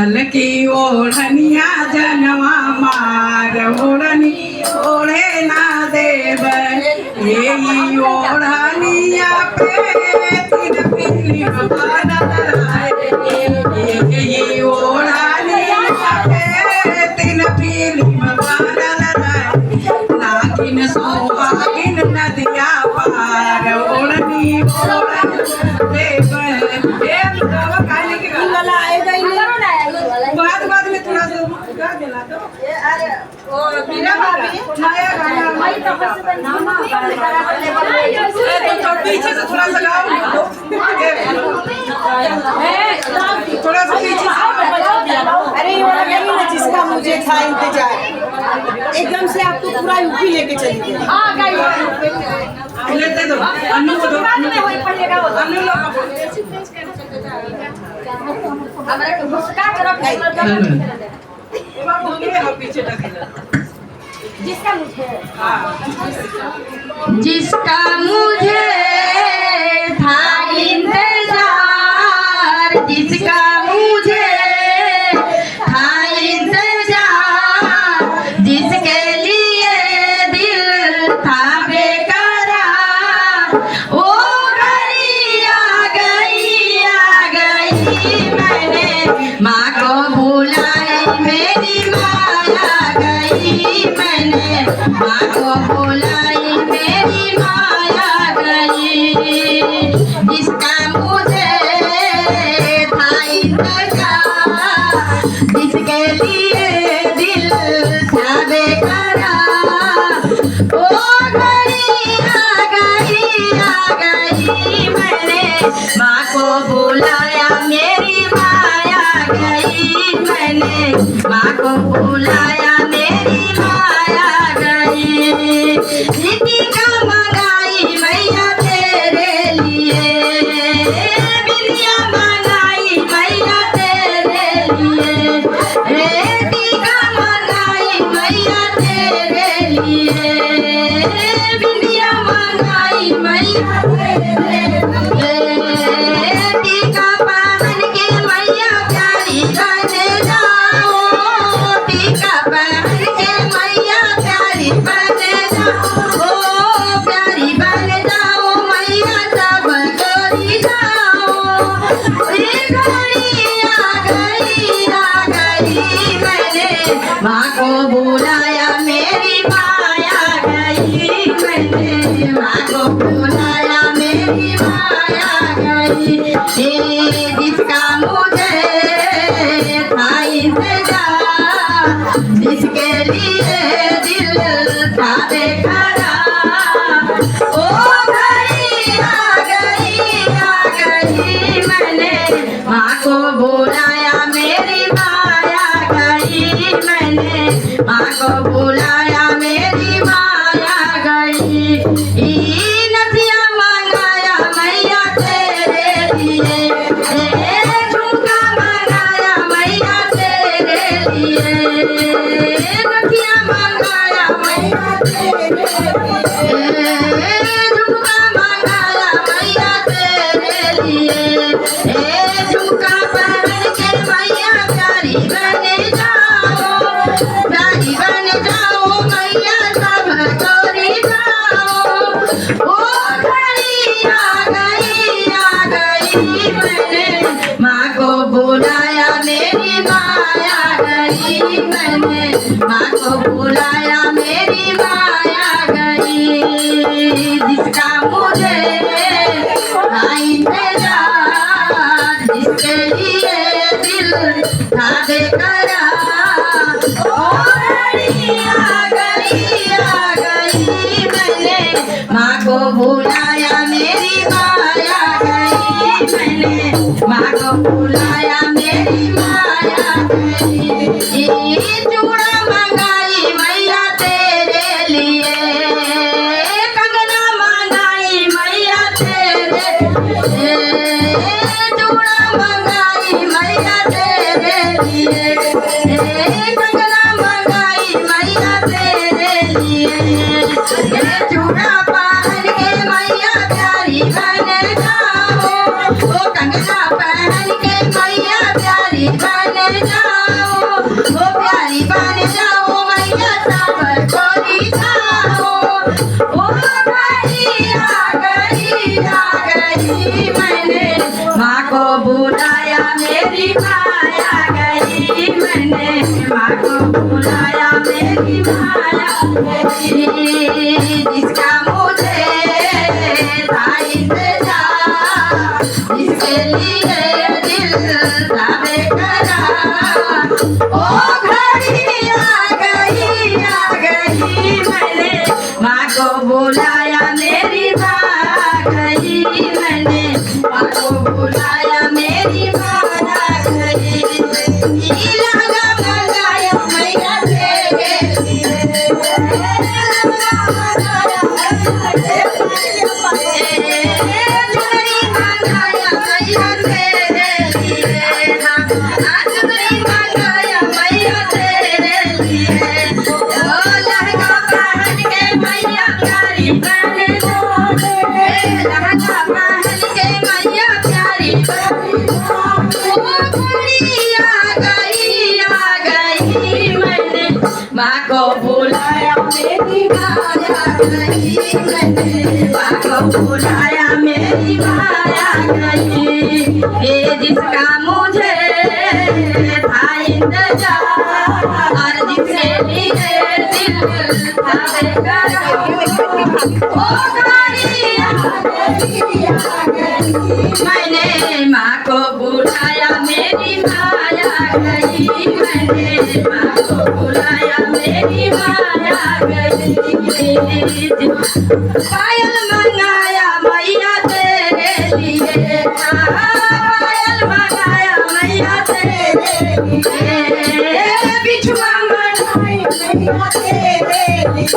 ललकी ओढ़निया जनवा मार ओढ़नी ओढ़े ना देव यही ओढ़निया पे तीन पीली यही ओढ़निया पे तीन पीली नागिन सोहागिन नदिया पार ओढ़नी ओढ़ देव बाद में थोड़ा सा गा देना तो ओ बिना भाभी नया गाना तो पीछे से थोड़ा सा गाओ थोड़ा सा पीछे से अरे ये वाला नहीं ना जिसका मुझे था इंतजार एकदम से आपको पूरा यूपी लेके चली गई। हां गाइस लेते दो अन्नू को दो बाद में होई पड़ेगा वो अन्नू लोग हमारे को मुस्का तरफ पीछे जिसका मुझे जिसका मुझे था इंतजार जिसका मुझे था इंतजार जिसके लिए दिल था बेकरार वो घड़ी आ गई मैंने माँ को बुलाई मेरी माया गई मैंने माँ को बुलाई मेरी माया गई जिसका मुझे था इंतजार जिसके लिए दिल था बेकरार वो घड़ी आ गई मैंने माँ को बुलाया मेरी माया गई मैंने माँ को बुलाया मेरी माया गई दीपिका मंगाई मैया तेरे लिए बिंदिया मंगाई मैया तेरे लिए दीपिका मंगाई मैया तेरे लिए बिंदिया मंगाई मैया तेरे लिए टीका पहन के मैया प्यारी बने जाओ टीका पहन के मैया प्यारी बने जाओ प्यारी बन जाओ मैया सब गोरी जाओ ये घड़ी आ गई मैंने माँ को बुलाया मेरी माया गई मैंने माँ को बुलाया मेरी माया गई जिसका मुझे था इंतजार जिसके लिए दिल था बेकरार ओ घड़ी आ गई मैंने माँ को बुलाया मेरी माया गई मैंने माँ को बुलाया मेरी माया गई नदिया मंगाया मैया तेरे लिए झुमका मंगाया मैया तेरे लिए नदिया मंगाया मैया तेरे लिए झुमका मंगाया मैया तेरे लिए झुमका पहन के मैया प्यारी बने जाओ मैया सब गोरी जाओ वो घड़ी आ गई मैंने माँ को बुलाया मेरी माया गई मैंने माँ को बुलाया मेरी माया गई जिसका मुझे था इंतजार जिसके लिए दिल था बेकरार ओ घड़ी आ गई मैंने माँ को बुलाया मेरी माया गई मैंने माँ को बुलाया मेरी माया गई चूड़ा मंगाई मैया तेरे लिए कंगना मंगाई मैया तेरे चूड़ा मंगाई मैया तेरे लिए कंगना मंगाई मैया तेरे लिए चूड़ा पहन के मैया प्यारी बने जाओ कंगना पहन के मैया प्यारी बने जाओ गई जिसका मुझे था इंतजार, जिसके लिए दिल था बेकरार, ओ घड़ी आ गई मैंने माँ को बुलाया मेरी माँ आ गई, मैंने माँ को बुलाया मेरी माँ आ गई। लगा मंगाया मैया तेरे लिए, चुनरी मंगाया मैया तेरे लिए, चुनरी मंगाया मैया तेरे लिए, लहंगा पहन के मैया प्यारी बने लहंगा पहन के मैया प्यारी आ गई मैंने माँ को बुलाया मेरी माँ आ गई, मैंने माँ को बुलाया मेरी माँ आ गई। ये जिसका मुझे था इंतजार और जिसके लिए दिल था बेकरार, ओ घड़ी आ गई मैंने माँ को बुलाया मेरी माँ आ गई, मैंने माँ को बुलाया मेरी माँ आ गई। पायल मंगाया मैया तेरे लिए, पायल मंगाया मैया तेरे लिए, बिछुआ मंगाया मैया तेरे लिए,